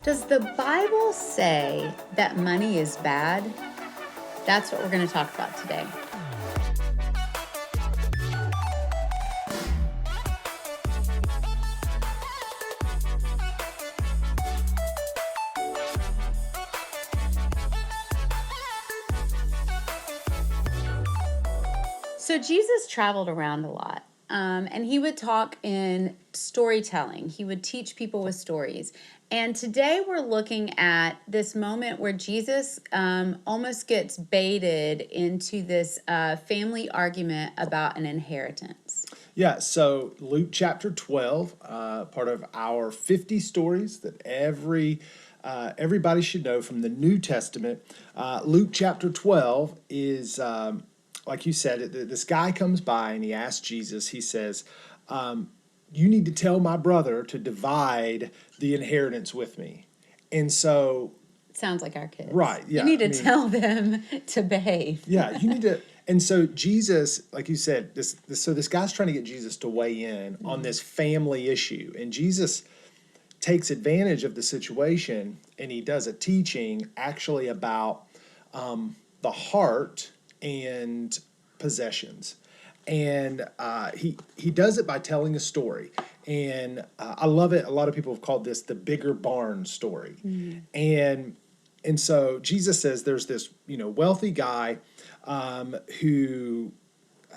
Does the Bible say that money is bad? That's what we're going to talk about today. So Jesus traveled around a lot, and he would talk in storytelling. He would teach people with stories. And today we're looking at this moment where Jesus almost gets baited into this family argument about an inheritance. Yeah, so Luke chapter 12, part of our 50 stories that everybody should know from the New Testament. Luke chapter 12 is, like you said, this guy comes by and he asks Jesus, he says, you need to tell my brother to divide the inheritance with me. And so, Sounds like our kids. right, yeah. You need to tell them to behave. Yeah, you need to. And so Jesus, like you said, this guy's trying to get Jesus to weigh in on this family issue, and Jesus takes advantage of the situation, and he does a teaching actually about the heart and possessions, and he does it by telling a story, and I love it. A lot of people have called this the bigger barn story, and so Jesus says there's this, wealthy guy who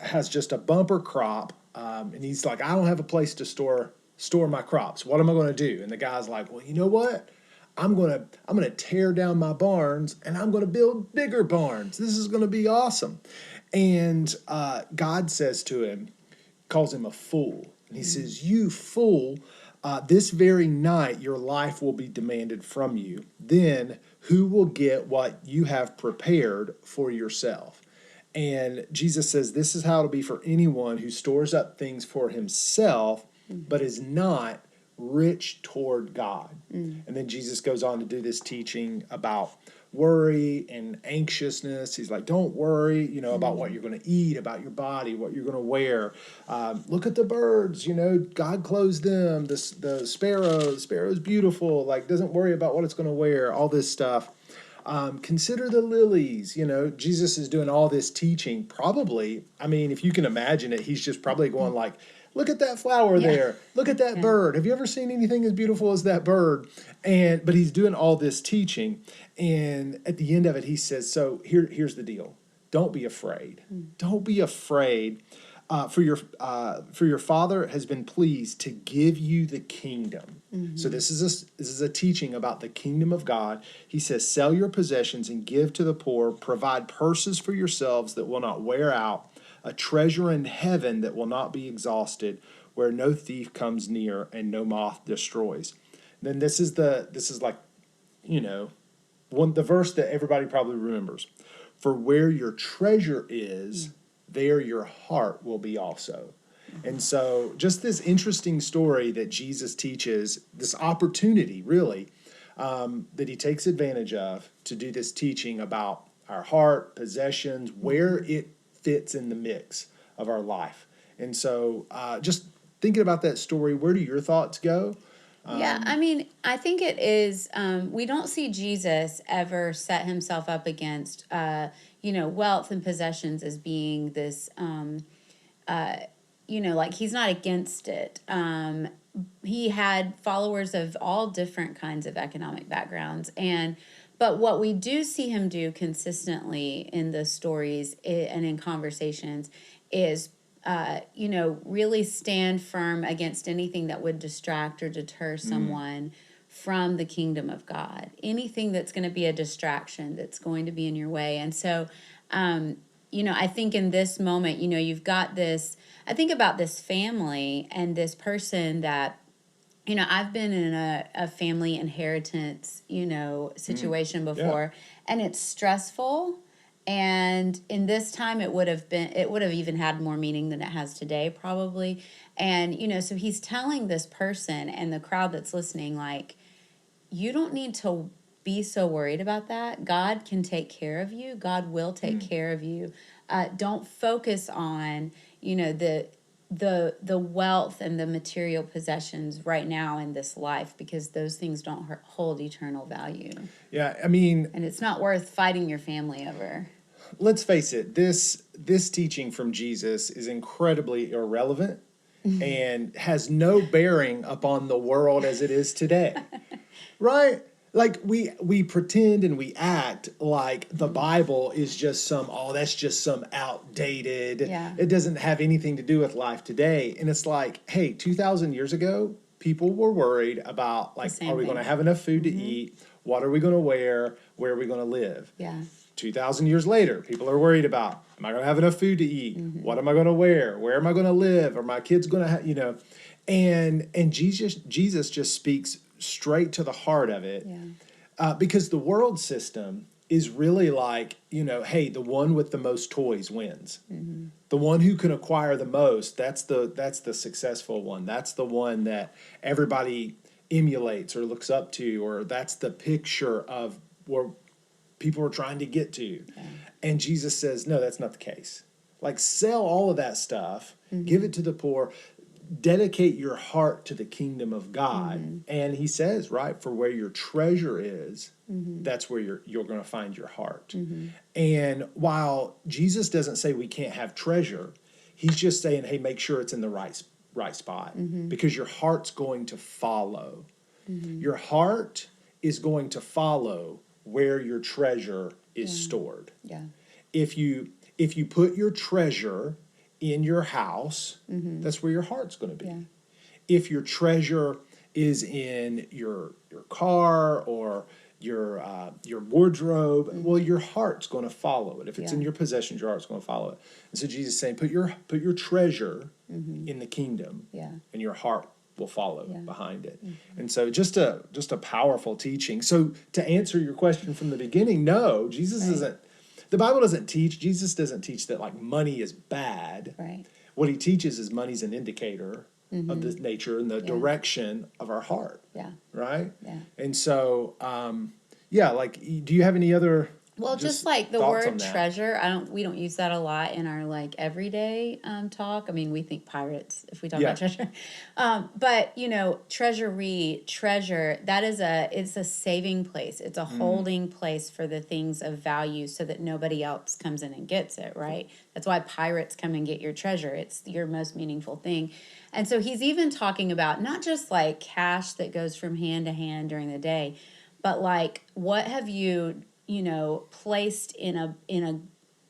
has just a bumper crop, and he's like, I don't have a place to store my crops. What am I going to do? And the guy's like, well, you know what? I'm gonna tear down my barns and I'm gonna build bigger barns. This is gonna be awesome. And God says to him, calls him a fool, and he says, you fool. This very night your life will be demanded from you. Then who will get what you have prepared for yourself? And Jesus says this is how it'll be for anyone who stores up things for himself, but is not rich toward God. And then Jesus goes on to do this teaching about worry and anxiousness. He's like, don't worry, about what you're going to eat, about your body, what you're going to wear. Look at the birds, God clothes them. The sparrow's beautiful, doesn't worry about what it's going to wear, all this stuff. Consider the lilies. Jesus is doing all this teaching. Probably, if you can imagine it, he's just probably going like, look at that flower there. Look at that bird. Have you ever seen anything as beautiful as that bird? But he's doing all this teaching. And at the end of it, he says, so here's the deal. Don't be afraid. Don't be afraid. For your Father has been pleased to give you the kingdom. So this is a teaching about the kingdom of God. He says, sell your possessions and give to the poor. Provide purses for yourselves that will not wear out, a treasure in heaven that will not be exhausted, where no thief comes near and no moth destroys. Then this is the verse that everybody probably remembers. For where your treasure is, there your heart will be also. And so just this interesting story that Jesus teaches, this opportunity really, that he takes advantage of to do this teaching about our heart, possessions, where it fits in the mix of our life. And so just thinking about that story, where do your thoughts go? I think it is, we don't see Jesus ever set himself up against, wealth and possessions as being this, he's not against it. He had followers of all different kinds of economic backgrounds. But what we do see him do consistently in the stories and in conversations is really stand firm against anything that would distract or deter someone from the kingdom of God. Anything that's going to be a distraction, that's going to be in your way. And so, I think in this moment, you've got this, I think about this family and this person that, I've been in a family inheritance, situation before, and it's stressful. And in this time, it would have even had more meaning than it has today, probably. And, so he's telling this person and the crowd that's listening, like, you don't need to be so worried about that. God can take care of you. God will take care of you. Don't focus on, the wealth and the material possessions right now in this life, because those things don't hold eternal value. Yeah, I mean, And it's not worth fighting your family over. let's face it, this teaching from Jesus is incredibly irrelevant and has no bearing upon the world as it is today. Right? Like we pretend and we act like the Bible is just that's just some outdated, Yeah. it doesn't have anything to do with life today. And it's like, hey, 2,000 years ago, people were worried about, like, same are we thing. going to have enough food to eat? What are we going to wear? Where are we going to live? Yeah. 2,000 years later, people are worried about, am I going to have enough food to eat? What am I going to wear? Where am I going to live? Are my kids going to have, and Jesus just speaks straight to the heart of it. Yeah. Because the world system is really like, hey, the one with the most toys wins. The one who can acquire the most, that's the successful one. That's the one that everybody emulates or looks up to, or that's the picture of where people are trying to get to. Yeah. And Jesus says, no, that's not the case. Like, sell all of that stuff, give it to the poor, dedicate your heart to the kingdom of God. And he says, right, for where your treasure is, that's where you're going to find your heart. And while Jesus doesn't say we can't have treasure, he's just saying, hey, make sure it's in the right spot, because your heart's going to follow. Your heart is going to follow where your treasure is stored. Yeah. If you put your treasure in your house, that's where your heart's going to be. Yeah. If your treasure is in your car or your wardrobe, well, your heart's going to follow it. If it's in your possessions, your heart's going to follow it. And so Jesus is saying, put your treasure in the kingdom, and your heart will follow behind it. And so just a powerful teaching. So to answer your question from the beginning, no, Jesus isn't. The Bible doesn't teach. Jesus doesn't teach that, like, money is bad. Right. What he teaches is money's an indicator of the nature and the direction of our heart. Yeah. Right. Yeah. And so, like, do you have any other? Well, just like the thoughts on word that? treasure, we don't use that a lot in our, like, everyday talk. I mean, we think pirates if we talk about treasure. But treasure, it's a saving place. It's a holding place for the things of value so that nobody else comes in and gets it, right? That's why pirates come and get your treasure. It's your most meaningful thing. And so he's even talking about not just like cash that goes from hand to hand during the day, but like, what have you placed in a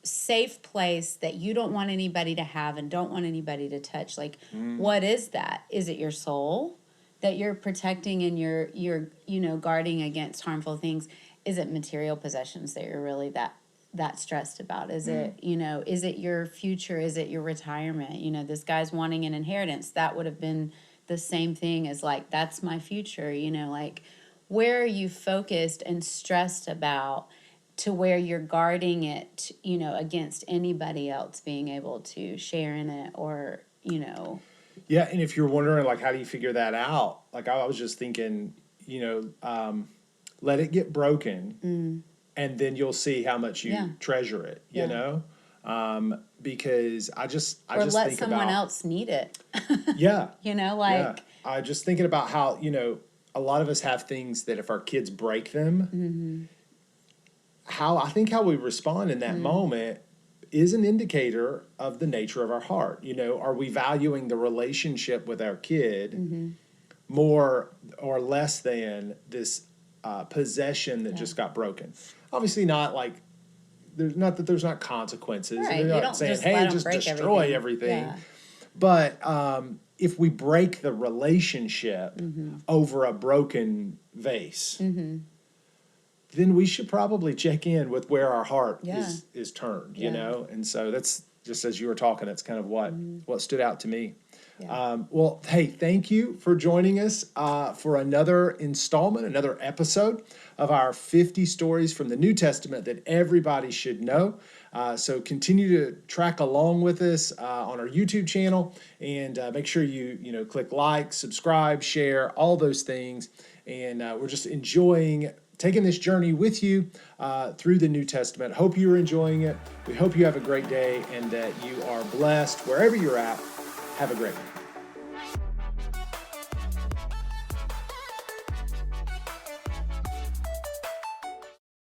safe place that you don't want anybody to have and don't want anybody to touch? Like, what is that? Is it your soul that you're protecting and you're guarding against harmful things? Is it material possessions that you're really that stressed about? Is it, is it your future? Is it your retirement? This guy's wanting an inheritance. That would have been the same thing as, like, that's my future, like, where are you focused and stressed about to where you're guarding it, against anybody else being able to share in it or. Yeah, and if you're wondering, like, how do you figure that out? Like, I was just thinking, let it get broken, and then you'll see how much you treasure it. Because I just let think someone about, else need it. I just thinking about how a lot of us have things that if our kids break them, how we respond in that moment is an indicator of the nature of our heart. Are we valuing the relationship with our kid more or less than this possession that just got broken? Obviously not, like, there's not consequences. Right. They're You not don't saying, just hey, let 'em just break destroy everything. Yeah. But if we break the relationship over a broken vase, then we should probably check in with where our heart is turned, And so that's just, as you were talking, that's kind of what stood out to me. Yeah. Well, hey, thank you for joining us for another installment, another episode of our 50 stories from the New Testament that everybody should know. So continue to track along with us on our YouTube channel, and make sure you click like, subscribe, share, all those things. And we're just enjoying taking this journey with you through the New Testament. Hope you're enjoying it. We hope you have a great day and that you are blessed wherever you're at. Have a great one.